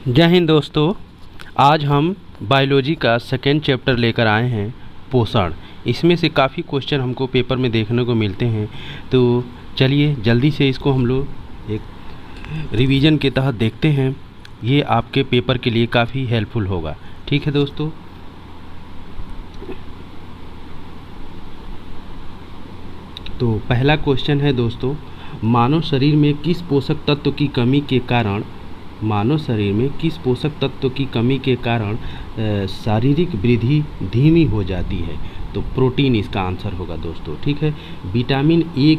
जय हिंद दोस्तों। आज हम बायोलॉजी का सेकेंड चैप्टर लेकर आए हैं, पोषण। इसमें से काफ़ी क्वेश्चन हमको पेपर में देखने को मिलते हैं, तो चलिए जल्दी से इसको हम लोग एक रिवीजन के तहत देखते हैं। ये आपके पेपर के लिए काफ़ी हेल्पफुल होगा। ठीक है दोस्तों। तो पहला क्वेश्चन है दोस्तों, मानव शरीर में किस पोषक तत्व की कमी के कारण शारीरिक वृद्धि धीमी हो जाती है? तो प्रोटीन इसका आंसर होगा दोस्तों। ठीक है। विटामिन ए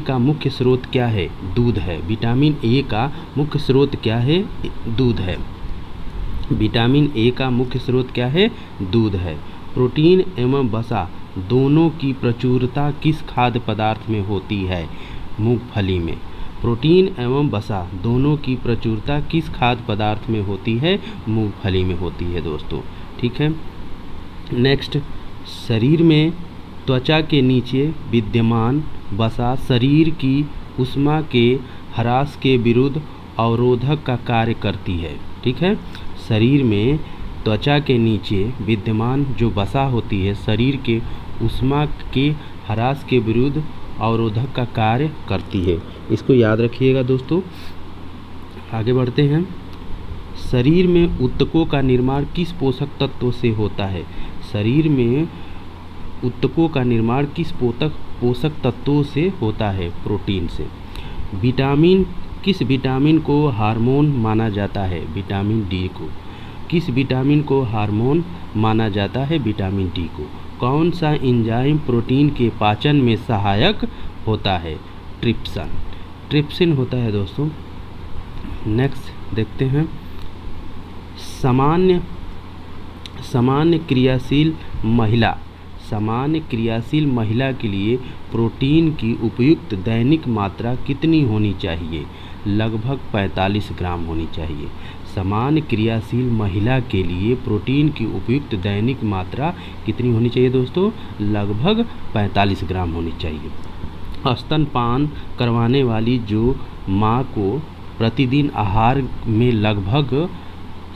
का मुख्य स्रोत क्या है? दूध है। विटामिन ए का मुख्य स्रोत क्या है? दूध है। विटामिन ए का मुख्य स्रोत क्या है? दूध है। प्रोटीन एवं वसा दोनों की प्रचुरता किस खाद्य पदार्थ में होती है? मूंगफली में। प्रोटीन एवं वसा दोनों की प्रचुरता किस खाद्य पदार्थ में होती है? मूंगफली में होती है दोस्तों। ठीक है। नेक्स्ट, शरीर में त्वचा के नीचे विद्यमान वसा शरीर की ऊष्मा के ह्रास के विरुद्ध अवरोधक का कार्य करती है। ठीक है। शरीर में त्वचा के नीचे विद्यमान जो वसा होती है शरीर के ऊष्मा के ह्रास के विरुद्ध अवरोधक का कार्य करती है। इसको याद रखिएगा दोस्तों। आगे बढ़ते हैं। शरीर में ऊतकों का निर्माण किस पोषक तत्व से होता है? शरीर में ऊतकों का निर्माण किस पोषक तत्वों से होता है? प्रोटीन से। किस विटामिन को हार्मोन माना जाता है? विटामिन डी को। किस विटामिन को हार्मोन माना जाता है? विटामिन डी को। कौन सा एंजाइम प्रोटीन के पाचन में सहायक होता है? ट्रिप्सिन होता है दोस्तों। नेक्स्ट देखते हैं, सामान्य क्रियाशील महिला के लिए प्रोटीन की उपयुक्त दैनिक मात्रा कितनी होनी चाहिए? लगभग 45 ग्राम होनी चाहिए। सामान्य क्रियाशील महिला के लिए प्रोटीन की उपयुक्त दैनिक मात्रा कितनी होनी चाहिए दोस्तों? लगभग 45 ग्राम होनी चाहिए। स्तनपान करवाने वाली जो माँ को प्रतिदिन आहार में लगभग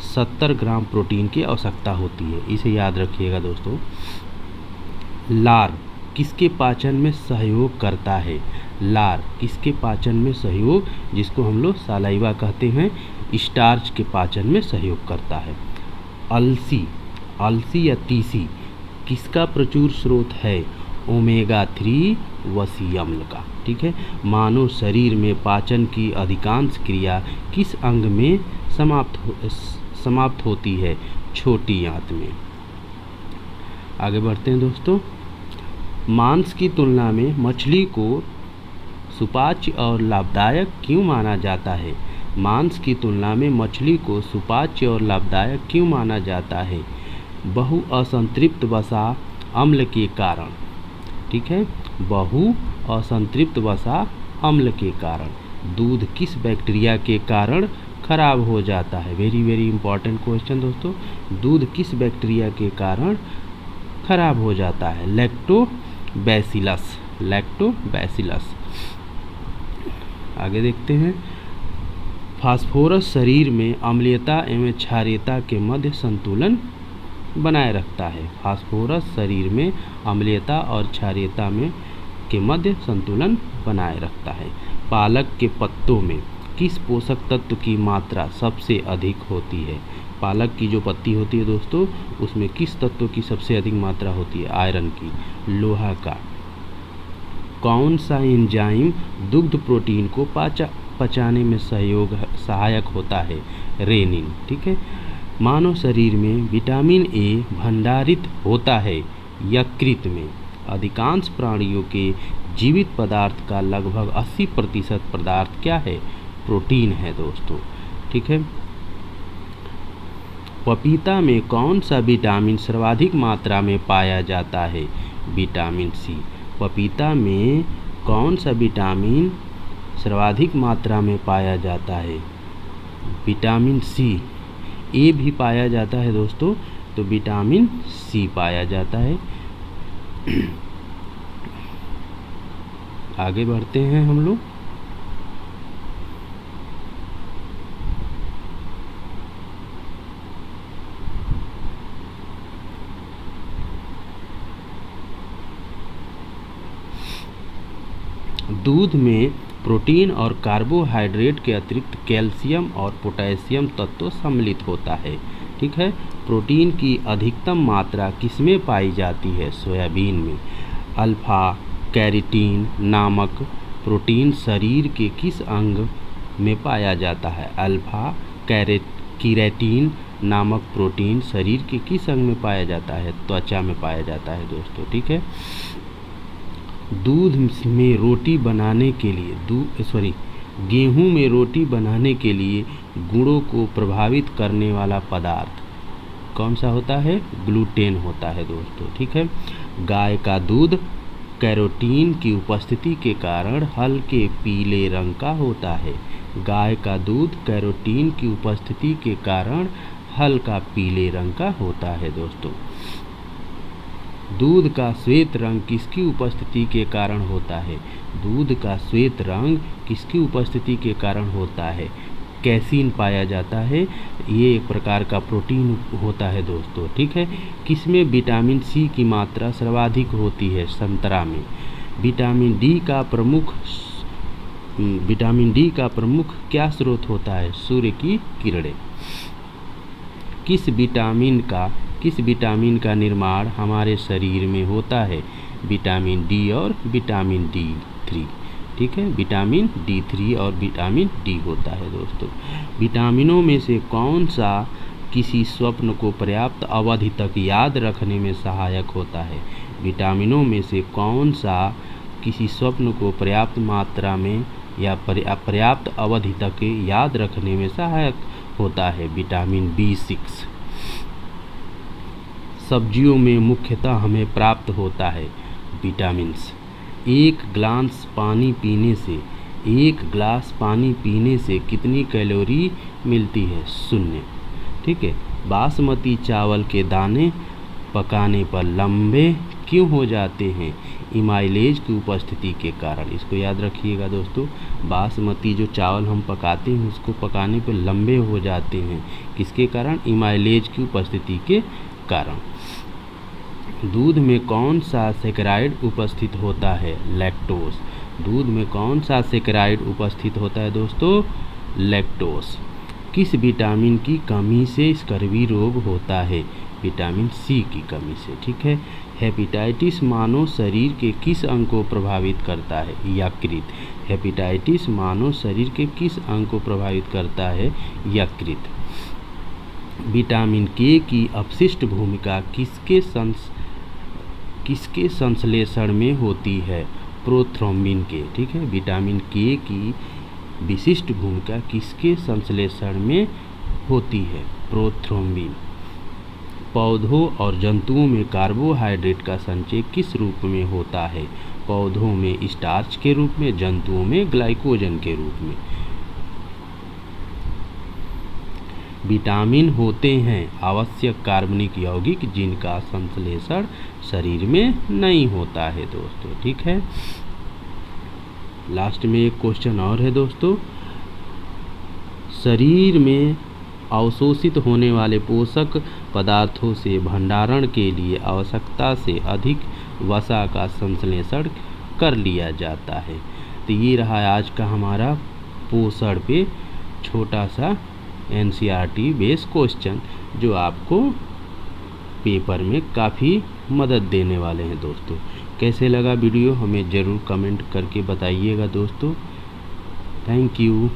70 ग्राम प्रोटीन की आवश्यकता होती है। इसे याद रखिएगा दोस्तों। लार किसके पाचन में सहयोग करता है? लार किसके पाचन में सहयोग, जिसको हम लोग सालाइवा कहते हैं, स्टार्च के पाचन में सहयोग करता है। अलसी या तीसी किसका प्रचुर स्रोत है? ओमेगा 3 वसी अम्ल का। ठीक है। मानव शरीर में पाचन की अधिकांश क्रिया किस अंग में समाप्त होती है? छोटी आंत में। आगे बढ़ते हैं दोस्तों। मांस की तुलना में मछली को सुपाच्य और लाभदायक क्यों माना जाता है? मांस की तुलना में मछली को सुपाच्य और लाभदायक क्यों माना जाता है? बहु असंतृप्त वसा अम्ल के कारण। ठीक है। बहु असंतृप्त वसा अम्ल के कारण। दूध किस बैक्टीरिया के कारण खराब हो जाता है? वेरी वेरी इंपॉर्टेंट क्वेश्चन दोस्तों। दूध किस बैक्टीरिया के कारण खराब हो जाता है? लैक्टोबैसिलस। आगे देखते हैं। फास्फोरस शरीर में अम्लीयता एवं क्षारीयता के मध्य संतुलन बनाए रखता है। फास्फोरस शरीर में अम्लीयता और क्षारीयता के मध्य संतुलन बनाए रखता है। पालक के पत्तों में किस पोषक तत्व की मात्रा सबसे अधिक होती है? पालक की जो पत्ती होती है दोस्तों, उसमें किस तत्व की सबसे अधिक मात्रा होती है? आयरन की। लोहा का। कौन सा एंजाइम दुग्ध प्रोटीन को पचाने में सहायक होता है? रेनिन। ठीक है। मानव शरीर में विटामिन ए भंडारित होता है यकृत में। अधिकांश प्राणियों के जीवित पदार्थ का लगभग 80% पदार्थ क्या है? प्रोटीन है दोस्तों। ठीक है। पपीता में कौन सा विटामिन सर्वाधिक मात्रा में पाया जाता है? Vitamin C. पपीता में कौन सा विटामिन सर्वाधिक मात्रा में पाया जाता है? विटामिन सी। ए भी पाया जाता है दोस्तों, तो विटामिन सी पाया जाता है। आगे बढ़ते हैं हम लोग। दूध में प्रोटीन और कार्बोहाइड्रेट के अतिरिक्त कैल्शियम और पोटेशियम तत्व सम्मिलित होता है। ठीक है। प्रोटीन की अधिकतम मात्रा किसमें पाई जाती है? सोयाबीन में। अल्फा कैरोटीन नामक प्रोटीन शरीर के किस अंग में पाया जाता है? अल्फा केराटिन नामक प्रोटीन शरीर के किस अंग में पाया जाता है? त्वचा में पाया जाता है दोस्तों। ठीक है। दूध में रोटी बनाने के लिए गेहूं में रोटी बनाने के लिए गुणों को प्रभावित करने वाला पदार्थ कौन सा होता है? ग्लूटेन होता है दोस्तों। ठीक है। गाय का दूध कैरोटीन की उपस्थिति के कारण हल्के पीले रंग का होता है। गाय का दूध कैरोटीन की उपस्थिति के कारण हल्का पीले रंग का होता है दोस्तों। दूध का श्वेत रंग किसकी उपस्थिति के कारण होता है? दूध का श्वेत रंग किसकी उपस्थिति के कारण होता है? कैसीन पाया जाता है। ये एक प्रकार का प्रोटीन होता है दोस्तों। ठीक है। किसमें विटामिन सी की मात्रा सर्वाधिक होती है? संतरा में। विटामिन डी का प्रमुख क्या स्रोत होता है? सूर्य की किरणें। किस विटामिन का निर्माण हमारे शरीर में होता है? विटामिन डी और विटामिन D3। ठीक है। विटामिन D3 और विटामिन डी होता है दोस्तों। विटामिनों में से कौन सा किसी स्वप्न को पर्याप्त अवधि तक याद रखने में सहायक होता है? विटामिनों में से कौन सा किसी स्वप्न को पर्याप्त मात्रा में या पर्याप्त अवधि तक याद रखने में सहायक होता है? Vitamin B6। सब्जियों में मुख्यतः हमें प्राप्त होता है विटामिन्स। एक गिलास पानी पीने से कितनी कैलोरी मिलती है? 0। ठीक है। बासमती चावल के दाने पकाने पर लंबे क्यों हो जाते हैं? इमाइलेज की उपस्थिति के कारण। इसको याद रखिएगा दोस्तों। बासमती जो चावल हम पकाते हैं उसको पकाने पर लंबे हो जाते हैं। किसके कारण? इमाइलेज की उपस्थिति के कारण। दूध में कौन सा सैकराइड उपस्थित होता है? लैक्टोज। दूध में कौन सा सैकराइड उपस्थित होता है दोस्तों? लैक्टोज। किस विटामिन की कमी से स्कर्वी रोग होता है? विटामिन सी की कमी से। ठीक है। हेपेटाइटिस मानव शरीर के किस अंग को प्रभावित करता है? यकृत। हेपेटाइटिस मानव शरीर के किस अंग को प्रभावित करता है? यकृत। विटामिन के की अपशिष्ट भूमिका किसके संश्लेषण में होती है? प्रोथ्रोम्बिन के। ठीक है। विटामिन के की विशिष्ट भूमिका किसके संश्लेषण में होती है? प्रोथ्रोम्बिन। पौधों और जंतुओं में कार्बोहाइड्रेट का संचय किस रूप में होता है? पौधों में स्टार्च के रूप में, जंतुओं में ग्लाइकोजन के रूप में। विटामिन होते हैं आवश्यक कार्बनिक यौगिक जिनका संश्लेषण शरीर में नहीं होता है दोस्तों। ठीक है। लास्ट में एक क्वेश्चन और है दोस्तों। शरीर में अवशोषित होने वाले पोषक पदार्थों से भंडारण के लिए आवश्यकता से अधिक वसा का संश्लेषण कर लिया जाता है। तो ये रहा आज का हमारा पोषण पे छोटा सा NCERT बेस्ड क्वेश्चन, जो आपको पेपर में काफ़ी मदद देने वाले हैं दोस्तों। कैसे लगा वीडियो हमें ज़रूर कमेंट करके बताइएगा दोस्तों। Thank you.